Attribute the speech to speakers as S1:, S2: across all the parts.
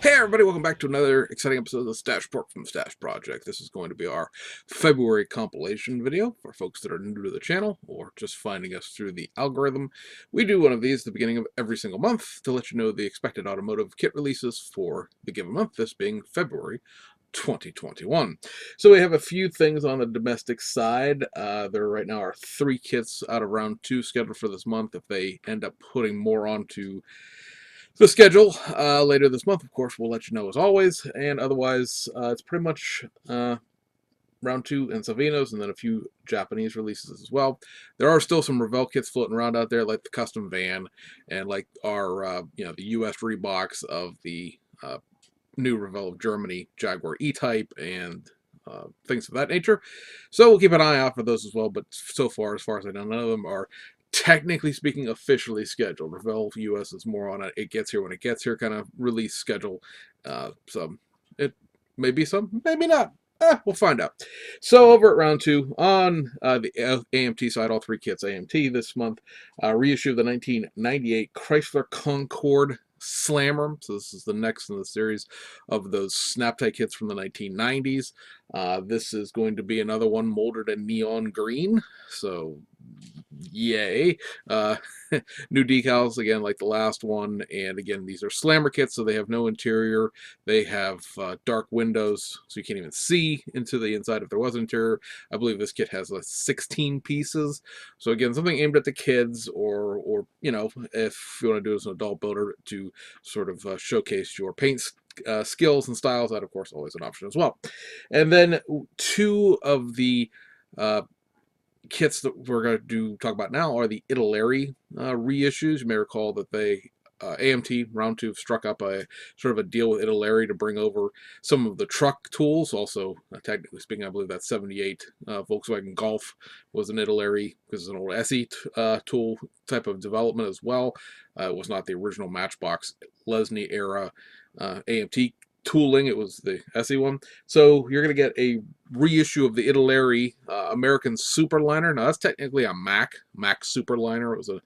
S1: Hey everybody, welcome back to another exciting episode of the Stash Report from the Stash Project. This is going to be our February compilation video for folks that are new to the channel or just finding us through the algorithm. We do one of these at the beginning of every single month to let you know the expected automotive kit releases for the given month, this being February 2021. So we have a few things on the domestic side. There right now are 3 kits out of round 2 scheduled for this month. If they end up putting more onto the schedule later this month, of course, we'll let you know as always. And otherwise, it's pretty much round 2 and Salvinos, and then a few Japanese releases as well. There are still some Revell kits floating around out there, like the custom van, and like our the U.S. Reeboks of the new Revell of Germany Jaguar E-Type and things of that nature. So we'll keep an eye out for those as well. But so far as I know, none of them are technically speaking officially scheduled. Revell US is more on a it gets here when it gets here kind of release schedule. So it may be some, maybe not. We'll find out. So over at round 2 on the AMT side, all 3 kits AMT this month, reissue of the 1998 Chrysler Concorde Slammer. So this is the next in the series of those snap-tie kits from the 1990s. This is going to be another one molded in neon green. So yay. New decals again like the last one, and again these are slammer kits, so they have no interior. They have dark windows so you can't even see into the inside if there was an interior. I believe this kit has 16 pieces, so again something aimed at the kids, or if you want to do it as an adult builder to sort of showcase your paint skills and styles. That of course always an option as well. And then 2 of the kits that we're going to talk about now are the Italeri reissues. You may recall that they AMT round 2 struck up a sort of a deal with Italeri to bring over some of the truck tools. Also, technically speaking, I believe that 78 Volkswagen Golf was an Italeri because it's an old SE tool type of development as well. It was not the original Matchbox Lesney era AMT tooling. It was the SE one. So you're going to get a reissue of the Italeri American Superliner. Now that's technically a Mack Superliner. It was a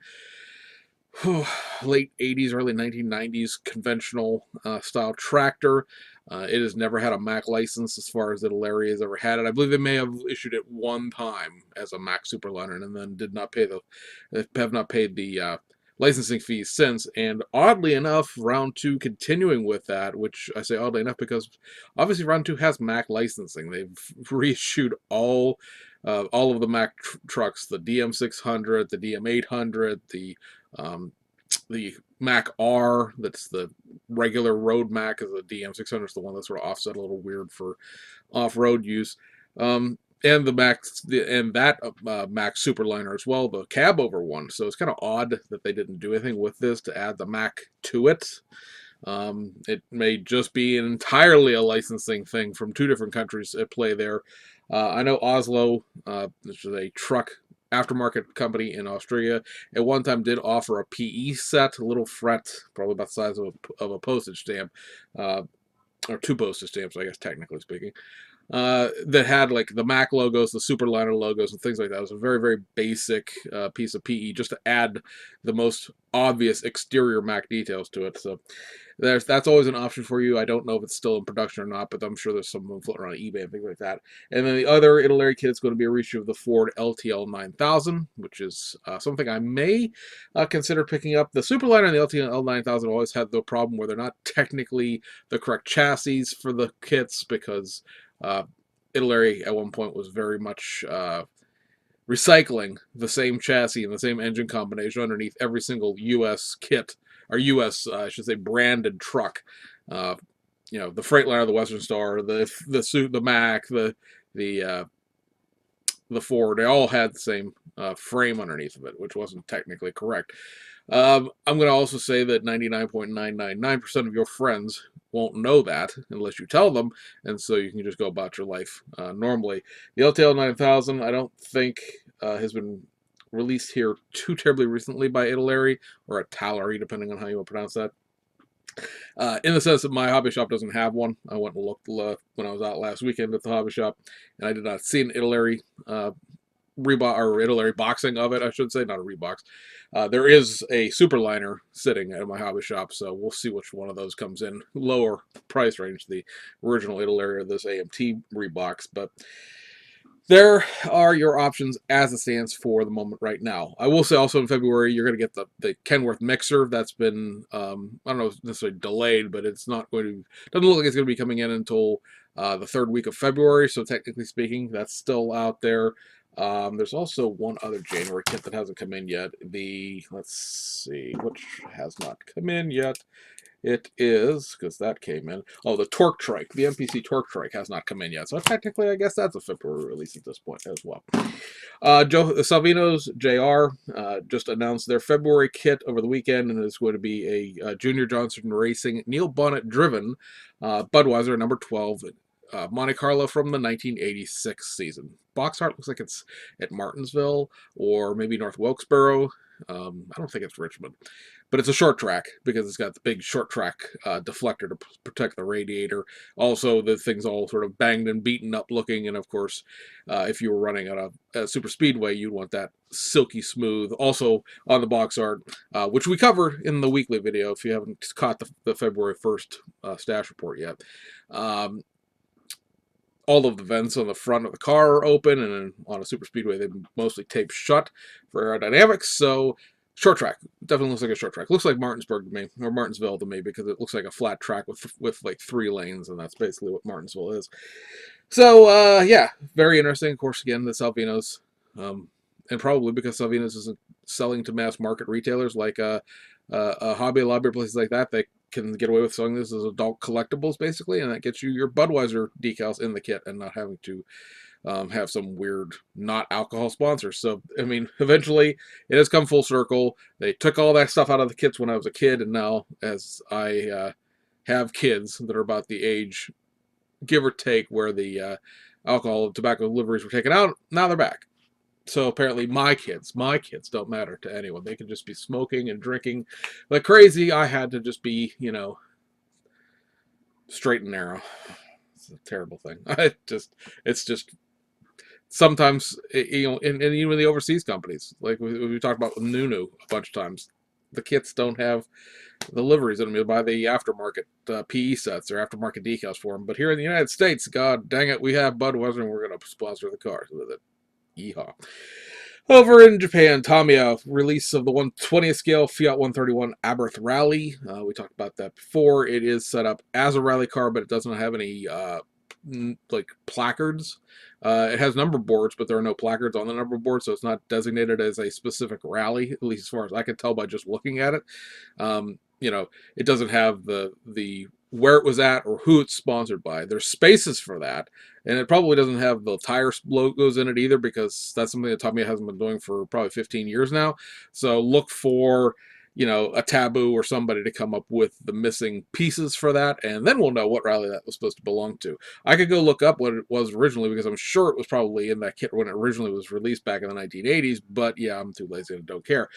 S1: late 80s, early 1990s conventional style tractor. It has never had a Mack license as far as Italeri has ever had it. I believe they may have issued it one time as a Mack Superliner and then did not pay have not paid the licensing fees since. And oddly enough, round 2 continuing with that, which I say oddly enough because obviously round 2 has Mack licensing. They've reissued all of the Mack trucks, the DM600, the DM800, the Mac R, that's the regular road Mac, is the DM600 is the one that's sort of offset a little weird for off-road use. And the Mac and that Mac Superliner as well, the cab over one. So it's kind of odd that they didn't do anything with this to add the Mac to it. It may just be entirely a licensing thing from 2 different countries at play there. I know Oslo, which is a truck aftermarket company in Australia, at one time did offer a PE set, a little fret, probably about the size of a postage stamp, or 2 postage stamps, I guess, technically speaking, that had like the Mac logos, the Superliner logos, and things like that. It was a very, very basic piece of PE just to add the most obvious exterior Mac details to it. So that's always an option for you. I don't know if it's still in production or not, but I'm sure there's some of them floating around eBay and things like that. And then the other Italeri kit is going to be a reissue of the Ford LTL 9000, which is something I may consider picking up. The Superliner and the LTL 9000 always had the problem where they're not technically the correct chassis for the kits because Italeri at one point was very much recycling the same chassis and the same engine combination underneath every single U.S. kit, or U.S. I should say branded truck. The Freightliner, the Western Star, the Mac, the Ford, they all had the same frame underneath of it, which wasn't technically correct. I'm going to also say that 99.999% of your friends won't know that unless you tell them, and so you can just go about your life normally. The LTL 9000, I don't think has been released here too terribly recently by Italeri, or Italeri, depending on how you want to pronounce that. In the sense that my hobby shop doesn't have one. I went and looked when I was out last weekend at the hobby shop, and I did not see an Italeri rebox or Italy boxing of it, I should say, not a rebox. There is a superliner sitting at my hobby shop, so we'll see which one of those comes in lower price range, the original Italy or this AMT rebox. But there are your options as it stands for the moment right now. I will say also in February you're going to get the Kenworth mixer that's been I don't know if necessarily delayed, but it's not going to doesn't look like it's going to be coming in until the third week of February. So technically speaking, that's still out there. There's also one other January kit that hasn't come in yet. Let's see, which has not come in yet. It is, because that came in. Oh, the Torque Trike. The MPC Torque Trike has not come in yet. So technically, I guess that's a February release at this point as well. Salvino's JR just announced their February kit over the weekend, and it's going to be a Junior Johnson Racing Neil Bonnet driven Budweiser number 12 Monte Carlo from the 1986 season. Box art looks like it's at Martinsville or maybe North Wilkesboro. I don't think it's Richmond, but it's a short track because it's got the big short track deflector to protect the radiator. Also, the thing's all sort of banged and beaten up looking, and of course, if you were running on a super speedway, you'd want that silky smooth. Also on the box art, which we covered in the weekly video if you haven't caught the February 1st stash report yet. All of the vents on the front of the car are open, and on a super speedway they mostly tape shut for aerodynamics. So short track definitely looks like a short track. Looks like Martinsburg to me, or Martinsville to me, because it looks like a flat track with like 3 lanes, and that's basically what Martinsville is. So yeah, very interesting. Of course, again, the Salvinos, and probably because Salvinos isn't selling to mass market retailers like Hobby Lobby or places like that, they can get away with selling this as adult collectibles basically, and that gets you your Budweiser decals in the kit and not having to have some weird not alcohol sponsor. So I mean, eventually it has come full circle. They took all that stuff out of the kits when I was a kid, and now as I have kids that are about the age, give or take, where the alcohol and tobacco liveries were taken out, now they're back. So apparently my kids don't matter to anyone. They can just be smoking and drinking like crazy. I had to just be, straight and narrow. It's a terrible thing. It's just sometimes, and even the overseas companies, like we talked about with Nunu a bunch of times, the kits don't have the liveries in them. You buy the aftermarket PE sets or aftermarket decals for them. But here in the United States, God dang it, we have Budweiser and we're going to sponsor the cars with it. Yeehaw. Over in Japan, Tamiya release of the 1/20th scale Fiat 131 Abarth Rally. We talked about that before. It is set up as a rally car, but it doesn't have any like placards. It has number boards, but there are no placards on the number board, so it's not designated as a specific rally, at least as far as I can tell by just looking at it. It doesn't have the where it was at or who it's sponsored by. There's spaces for that, and it probably doesn't have the tire logos in it either, because that's something that Tamiya hasn't been doing for probably 15 years now. So look for a Taboo or somebody to come up with the missing pieces for that, and then we'll know what rally that was supposed to belong to. I could go look up what it was originally, because I'm sure it was probably in that kit when it originally was released back in the 1980s, but yeah, I'm too lazy and don't care.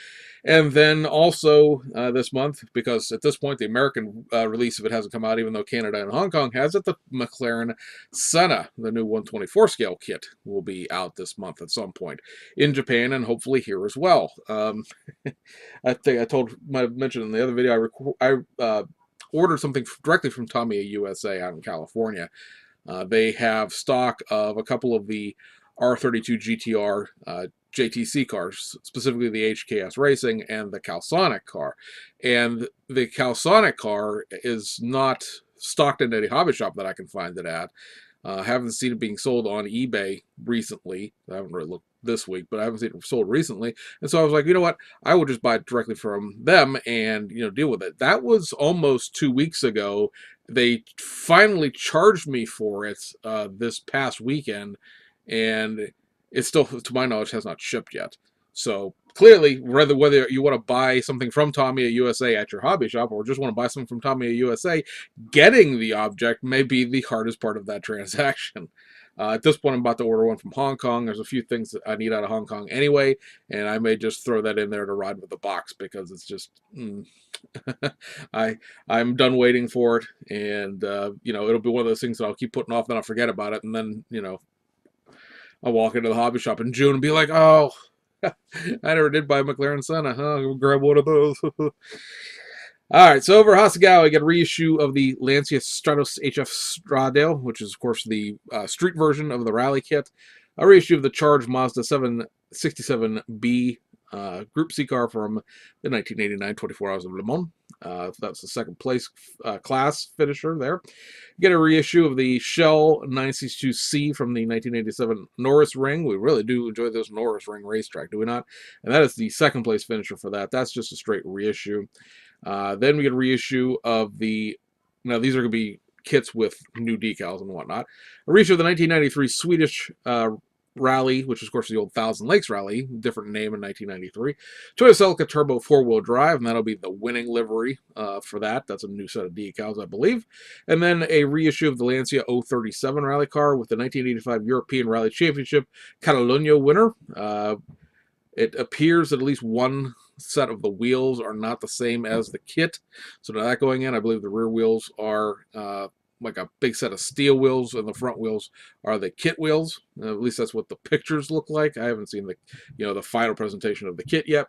S1: And then also this month, because at this point the American release of it hasn't come out, even though Canada and Hong Kong has it, the McLaren Senna, the new 124 scale kit, will be out this month at some point in Japan and hopefully here as well. I think might have mentioned in the other video, I ordered something directly from Tamiya USA out in California. They have stock of a couple of the R32 GTR JTC cars, specifically the HKS Racing and the Calsonic car. And the Calsonic car is not stocked in any hobby shop that I can find it at. Haven't seen it being sold on eBay recently. I haven't really looked this week, but I haven't seen it sold recently. And so I was like, you know what? I will just buy it directly from them and deal with it. That was almost 2 weeks ago. They finally charged me for it this past weekend, and it still, to my knowledge, has not shipped yet. So clearly, whether you want to buy something from Tamiya USA at your hobby shop or just want to buy something from Tamiya USA, getting the object may be the hardest part of that transaction. At this point, I'm about to order one from Hong Kong. There's a few things that I need out of Hong Kong anyway, and I may just throw that in there to ride with the box, because it's just I'm done waiting for it, and it'll be one of those things that I'll keep putting off, then I'll forget about it, and then I'll walk into the hobby shop in June and be like, oh, I never did buy a McLaren Senna. Huh? I'll grab one of those. All right, so over at Hasegawa, I get a reissue of the Lancia Stratos HF Stradale, which is, of course, the street version of the rally kit. A reissue of the Charge Mazda 767B Group C car from the 1989 24 Hours of Le Mans. That's the second place class finisher there. Get a reissue of the Shell 962C from the 1987 Norris Ring. We really do enjoy this Norris Ring racetrack, do we not? And that is the second place finisher for that. That's just a straight reissue. Then we get a reissue of the. Now, these are going to be kits with new decals and whatnot. A reissue of the 1993 Swedish Rally, which is, of course, the old Thousand Lakes Rally, different name in 1993. Toyota Celica Turbo 4-wheel drive, and that'll be the winning livery for that. That's a new set of decals, I believe. And then a reissue of the Lancia 037 rally car with the 1985 European Rally Championship Catalunya winner. It appears that at least one set of the wheels are not the same as the kit. So now that going in, I believe the rear wheels are like a big set of steel wheels, and the front wheels are the kit wheels. At least that's what the pictures look like. I haven't seen the final presentation of the kit yet.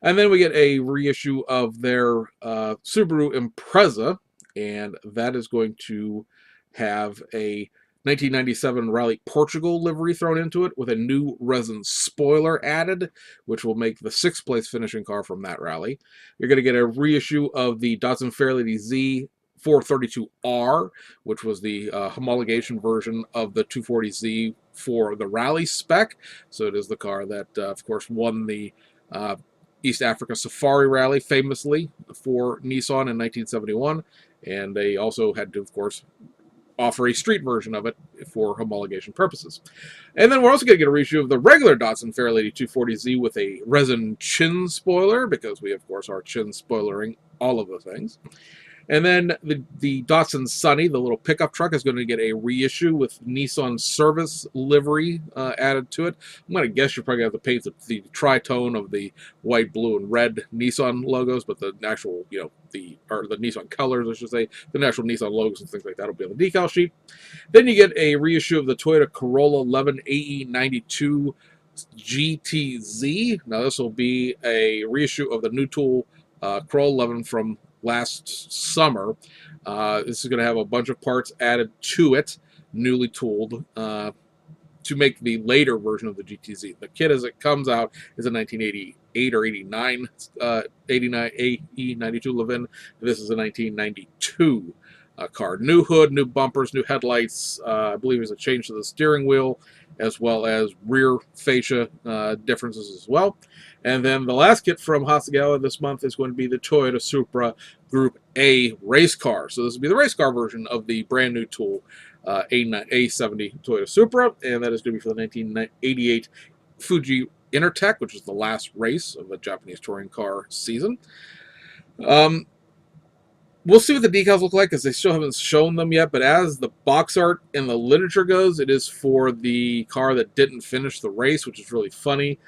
S1: And then we get a reissue of their Subaru Impreza, and that is going to have a 1997 Rally Portugal livery thrown into it with a new resin spoiler added, which will make the sixth place finishing car from that rally. You're going to get a reissue of the Datsun Fairlady Z 432R, which was the homologation version of the 240Z for the rally spec. So it is the car that, of course, won the East Africa Safari Rally famously for Nissan in 1971. And they also had to, of course, offer a street version of it for homologation purposes. And then we're also going to get a reissue of the regular Datsun Fairlady 240Z with a resin chin spoiler, because we, of course, are chin spoilering all of the things. And then the Datsun Sunny, the little pickup truck, is going to get a reissue with Nissan service livery added to it. I'm going to guess you're probably going to have to paint the tritone of the white, blue, and red Nissan logos, but the actual, the Nissan colors, I should say, the actual Nissan logos and things like that will be on the decal sheet. Then you get a reissue of the Toyota Corolla 11 AE92 GTZ. Now this will be a reissue of the new tool Corolla 11 from last summer. This is going to have a bunch of parts added to it, newly tooled, to make the later version of the GTZ. The kit as it comes out is a 1988 or 89 AE92 Levin. This is a 1992 car. New hood, new bumpers, new headlights. I believe there's a change to the steering wheel, as well as rear fascia differences as well. And then the last kit from Hasegawa this month is going to be the Toyota Supra Group A race car. So this will be the race car version of the brand new tool A70 Toyota Supra, and that is going to be for the 1988 Fuji Intertech, which is the last race of a Japanese touring car season. We'll see what the decals look like, because they still haven't shown them yet, but as the box art and the literature goes, it is for the car that didn't finish the race, which is really funny.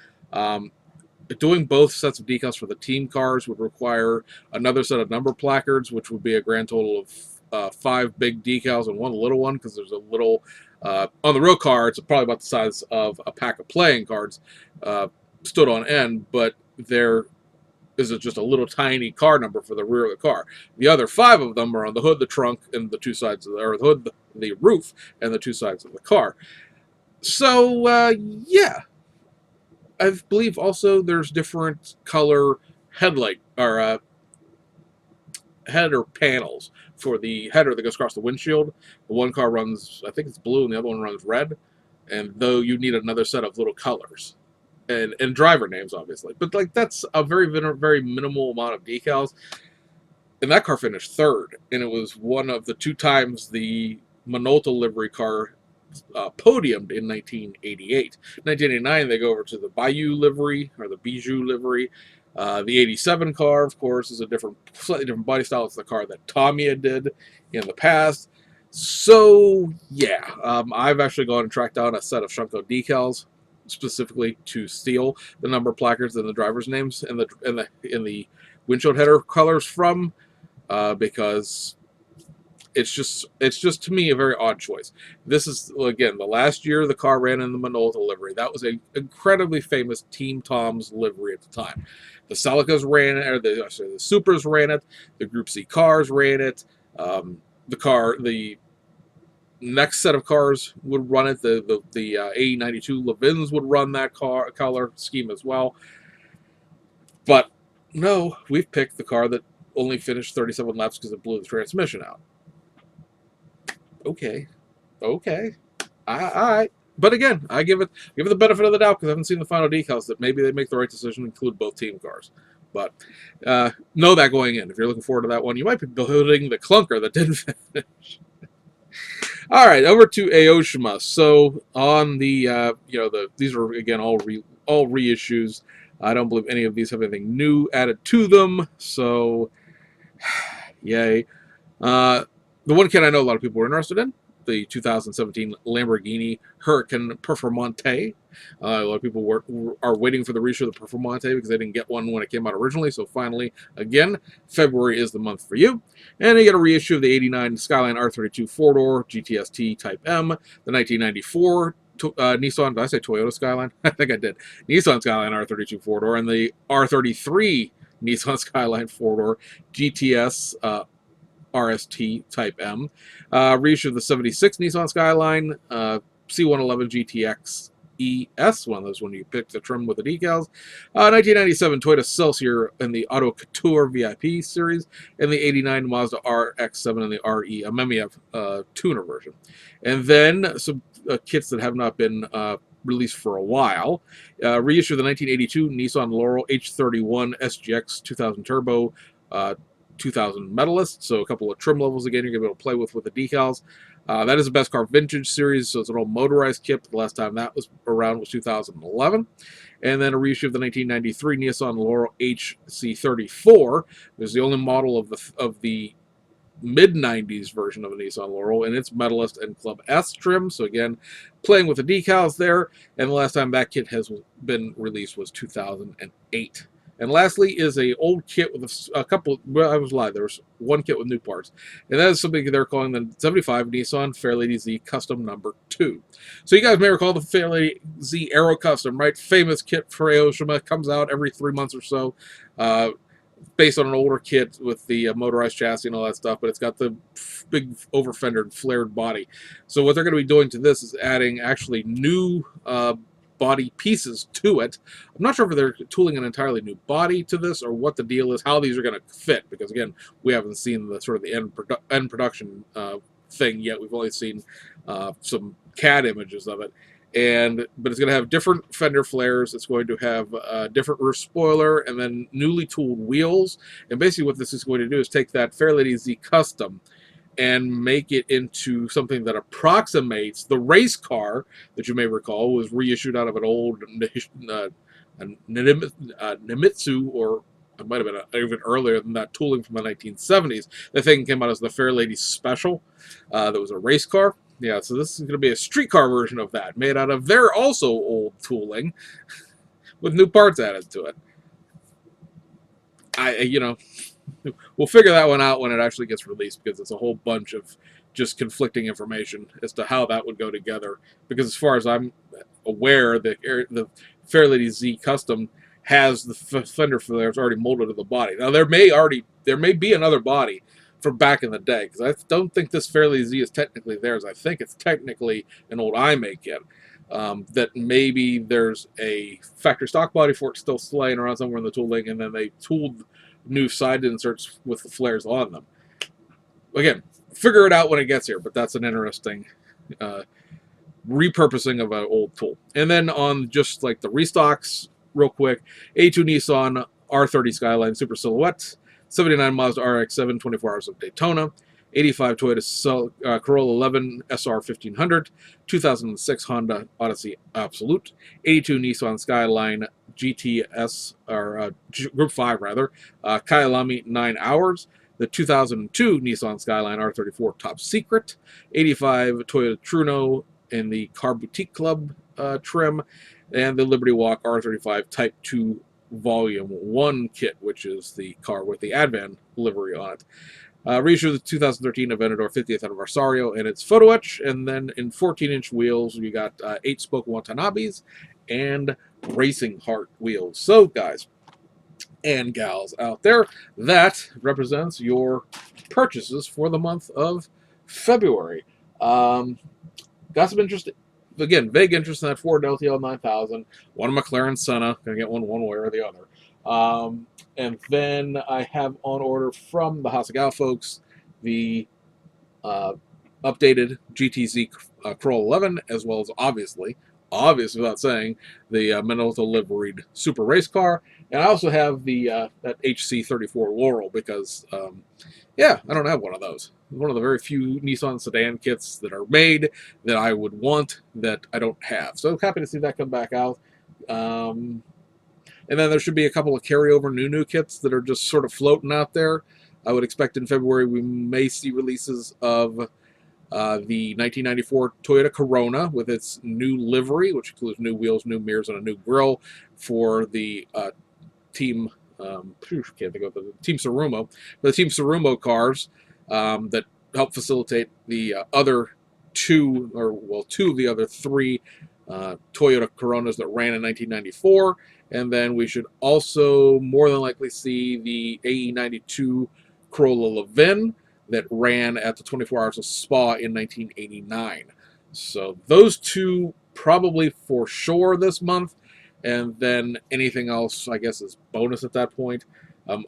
S1: Doing both sets of decals for the team cars would require another set of number placards, which would be a grand total of 5 big decals and 1 little one, because there's a little on the real car. It's probably about the size of a pack of playing cards stood on end, but there is just a little tiny car number for the rear of the car. The other 5 of them are on the hood, the trunk, and the 2 sides of the hood, the roof, and the 2 sides of the car. So yeah. I believe also there's different color headlight or header panels for the header that goes across the windshield. The one car runs, I think it's blue, and the other one runs red. And though you need another set of little colors and driver names, obviously, but like that's a very very minimal amount of decals. And that car finished 3rd, and it was one of the 2 times the Minolta livery car podiumed in 1988. 1989, they go over to the Bayou livery, or the Bijou livery. The 87 car, of course, is a slightly different body style. It's the car that Tamiya did in the past. So, yeah, I've actually gone and tracked down a set of Shunko decals specifically to steal the number placards and the driver's names and the windshield header colors from, because it's just to me a very odd choice. This is again the last year the car ran in the Minolta livery. That was a incredibly famous Team Tom's livery at the time. The Celicas ran it, or the Supers ran it, the Group C cars ran it. The next set of cars would run it. The A92 Levins would run that car color scheme as well. But no, we've picked the car that only finished 37 laps because it blew the transmission out. Okay, okay, all right. But again, I give it the benefit of the doubt because I haven't seen the final decals that maybe they make the right decision to include both team cars. But know that going in. If you're looking forward to that one, you might be building the clunker that didn't finish. All right, over to Aoshima. So on the these are again all reissues. I don't believe any of these have anything new added to them. So yay. The one kit I know a lot of people are interested in, the 2017 Lamborghini Huracan Performante. A lot of people are waiting for the reissue of the Performante because they didn't get one when it came out originally. So finally, again, February is the month for you. And you get a reissue of the 89 Skyline R32 4-door GTST Type M, the 1994 Nissan, did I say Toyota Skyline? I think I did. Nissan Skyline R32 4-door, and the R33 Nissan Skyline 4-door GTS RST Type M. Reissue of the 76 Nissan Skyline, C111 GTX ES, one of those when you pick the trim with the decals. 1997 Toyota Celsior in the Auto Couture VIP series, and the 89 Mazda RX-7 in the RE, a Memiev tuner version. And then some kits that have not been released for a while. Reissue of the 1982 Nissan Laurel H31 SGX 2000 Turbo 2000 medalist, so a couple of trim levels again you're going to be able to play with the decals. That is the Best Car Vintage series, so it's an old motorized kit. The last time that was around was 2011. And then a reissue of the 1993 Nissan Laurel HC34. It was the only model of the mid-90s version of a Nissan Laurel, and it's Medalist and Club S trim. So again, playing with the decals there. And the last time that kit has been released was 2008. And lastly is a old kit with a couple. Well, I was lying. There was one kit with new parts, and that is something they're calling the 75 Nissan Fairlady Z Custom Number 2. So you guys may recall the Fairlady Z Aero Custom, right? Famous kit for Aoshima, comes out every 3 months or so. Based on an older kit with the motorized chassis and all that stuff, but it's got the big over-fendered flared body. So what they're going to be doing to this is adding actually new body pieces to it. I'm not sure if they're tooling an entirely new body to this or what the deal is, how these are going to fit, because again, we haven't seen the sort of the end production thing yet. We've only seen some CAD images of it. But it's going to have different fender flares. It's going to have a different rear spoiler and then newly tooled wheels. And basically what this is going to do is take that Fairlady Z Custom and make it into something that approximates the race car that you may recall was reissued out of an old Nimitsu, or it might have been even earlier than that, tooling from the 1970s. The thing came out as the Fairlady Special. That was a race car. Yeah, so this is going to be a street car version of that, made out of their also old tooling with new parts added to it. We'll figure that one out when it actually gets released, because it's a whole bunch of just conflicting information as to how that would go together. Because as far as I'm aware, the Fairlady Z Custom has the fender flares already molded to the body. Now there may be another body from back in the day, because I don't think this Fairlady Z is technically theirs. I think it's technically an old iMake kit. That maybe there's a factory stock body for it still laying around somewhere in the tooling, and then they tooled new side inserts with the flares on them. Again, figure it out when it gets here, but that's an interesting repurposing of an old tool. And then on just like the restocks, real quick, A2 Nissan R30 Skyline Super Silhouette, 79 Mazda RX-7 24 Hours of Daytona, 85 Toyota Corolla 11 SR 1500, 2006 Honda Odyssey Absolute, 82 Nissan Skyline GTS, or Group 5 rather, Kyalami 9 Hours, the 2002 Nissan Skyline R34 Top Secret, 85 Toyota Truno in the Car Boutique Club trim, and the Liberty Walk R35 Type 2 Volume 1 kit, which is the car with the Advan livery on it. Reissue the 2013 Aventador 50th Anniversario in its photo etch, and then in 14-inch wheels, we got 8-spoke Watanabes and Racing Heart wheels. So, guys and gals out there, that represents your purchases for the month of February. Got some interest, again, vague interest in that Ford LTL 9000, one McLaren Senna, gonna get one way or the other. And then I have on order from the Hasegawa folks the uh, updated GTZ Corolla 11, as well as obvious without saying, the Minolta liveried super race car. And I also have the that HC34 Laurel because, yeah, I don't have one of those. One of the very few Nissan sedan kits that are made that I would want that I don't have. So I'm happy to see that come back out. And then there should be a couple of carryover new kits that are just sort of floating out there. I would expect in February we may see releases of the 1994 Toyota Corona with its new livery, which includes new wheels, new mirrors, and a new grille for the team. Can't think of the Team Sarumo. The Team Sarumo cars that help facilitate the two of the other three Toyota Coronas that ran in 1994. And then we should also more than likely see the AE92 Corolla Levin that ran at the 24 Hours of Spa in 1989. So those two probably for sure this month. And then anything else, I guess, is bonus at that point.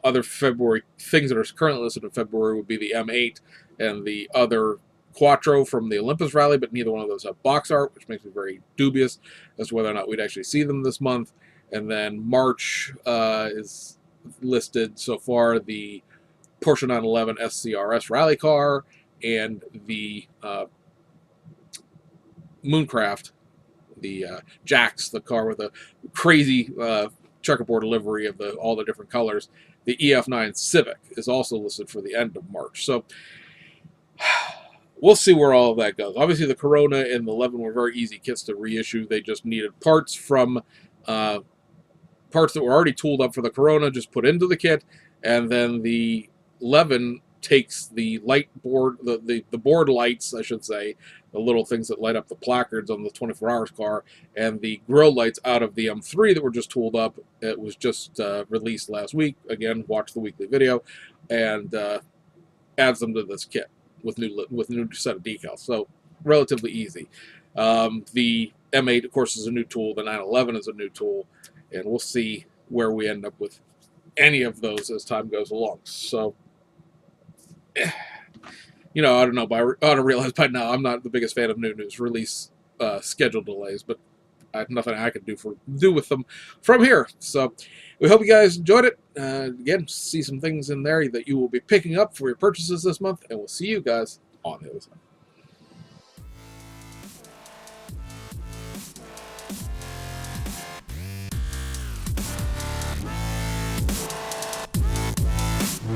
S1: Other February things that are currently listed in February would be the M8 and the other Quattro from the Olympus Rally, but neither one of those have box art, which makes me very dubious as to whether or not we'd actually see them this month. And then March is listed so far the Porsche 911 SCRS rally car and the Mooncraft, the Jax, the car with a crazy checkerboard livery of all the different colors. The EF9 Civic is also listed for the end of March. So we'll see where all of that goes. Obviously, the Corona and the 11 were very easy kits to reissue. They just needed parts from parts that were already tooled up for the Corona, just put into the kit, and then the 11 takes the light board, the board lights, I should say, the little things that light up the placards on the 24 Hours car, and the grill lights out of the M3 that were just tooled up. It was just released last week. Again, watch the weekly video, and adds them to this kit with new set of decals. So relatively easy. The M8, of course, is a new tool. The 911 is a new tool, and we'll see where we end up with any of those as time goes along. So, I don't know. I ought to realize by now I'm not the biggest fan of new news release schedule delays, but I have nothing I can do with them from here. So we hope you guys enjoyed it. Again, see some things in there that you will be picking up for your purchases this month, and we'll see you guys on the other side.